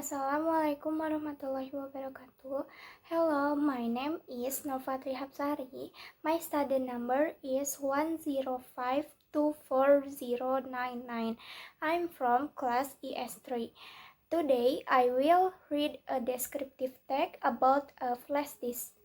Assalamualaikum warahmatullahi wabarakatuh. Hello, my name is Novatri Hapsari. My study number is 105240099. I'm from class ES3. Today, I will read a descriptive text about a flash disk.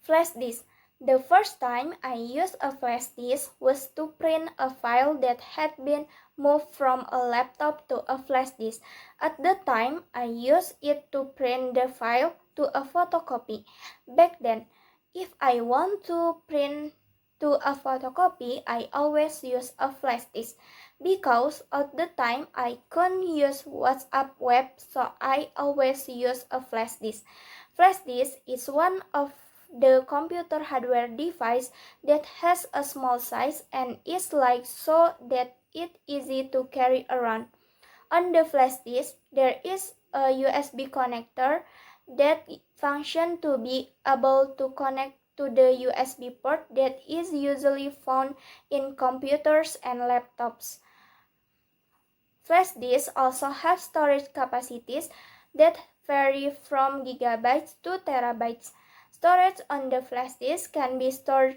Flash disk. The first time I used a flash disk was to print a file that had been moved from a laptop to a flash disk. At the time, I used it to print the file to a photocopy. Back then, if I want to print to a photocopy, I always use a flash disk. Because at the time I couldn't use WhatsApp web, so I always use a flash disk. Flash disk is one of the computer hardware device that has a small size and is light so that it's easy to carry around. On the flash disk, there is a USB connector that functions to be able to connect to the USB port that is usually found in computers and laptops. Flash disks also have storage capacities that vary from gigabytes to terabytes. Storage on the flash disk can be stored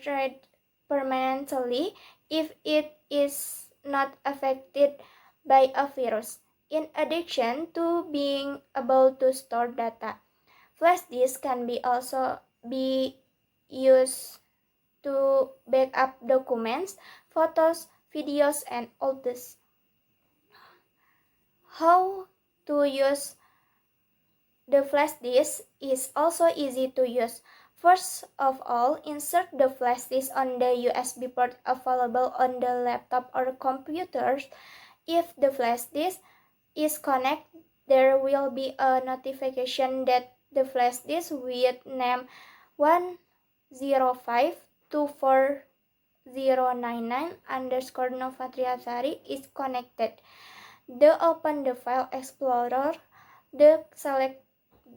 permanently if it is not affected by a virus. In addition to being able to store data, flash disks can also be used to back up documents, photos, videos, and audios. How to use the flash disk is also easy to use. First of all, insert the flash disk on the USB port available on the laptop or computers. If the flash disk is connected, there will be a notification that the flash disk with name 105240099_ is connected. Open the file explorer. Select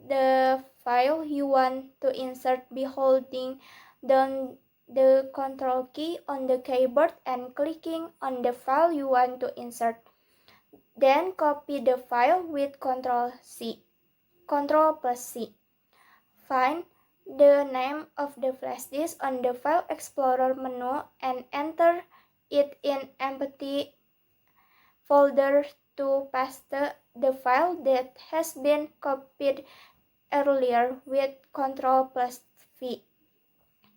the file you want to insert by holding down the Control key on the keyboard and clicking on the file you want to insert. Then copy the file with Control plus C. Find the name of the flash disk on the File Explorer menu and enter it in empty folder to paste the file that has been copied earlier with Ctrl plus V,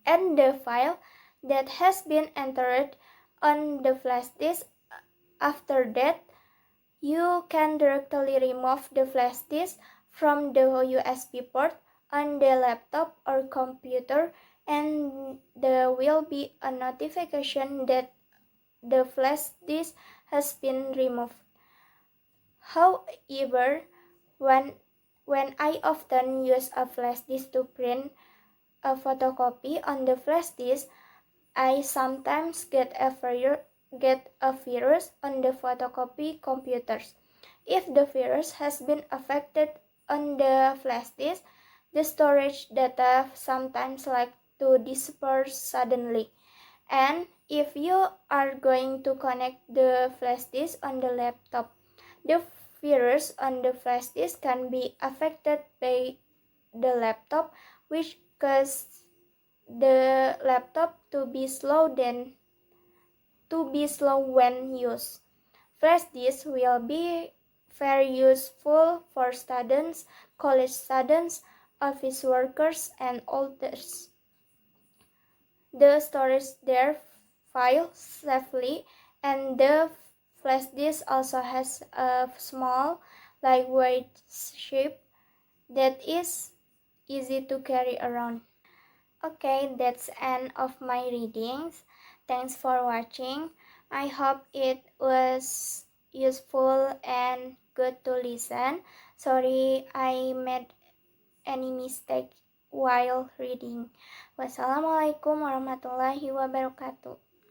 and the file that has been entered on the flash disk. After that, you can directly remove the flash disk from the USB port on the laptop or computer, and there will be a notification that the flash disk has been removed. However, when I often use a flash disk to print a photocopy on the flash disk, I sometimes get a virus on the photocopy computers. If the virus has been affected on the flash disk, the storage data sometimes like to disperse suddenly. And if you are going to connect the flash disk on the laptop, the virus on the flash disk can be affected by the laptop, which causes the laptop to be slow when used. Flash disks will be very useful for students, college students, office workers, and others. The storage their files safely, and the flash disk also has a small, lightweight shape that is easy to carry around. Okay, that's end of my readings. Thanks for watching. I hope it was useful and good to listen. Sorry I made any mistake while reading. Wassalamualaikum warahmatullahi wabarakatuh.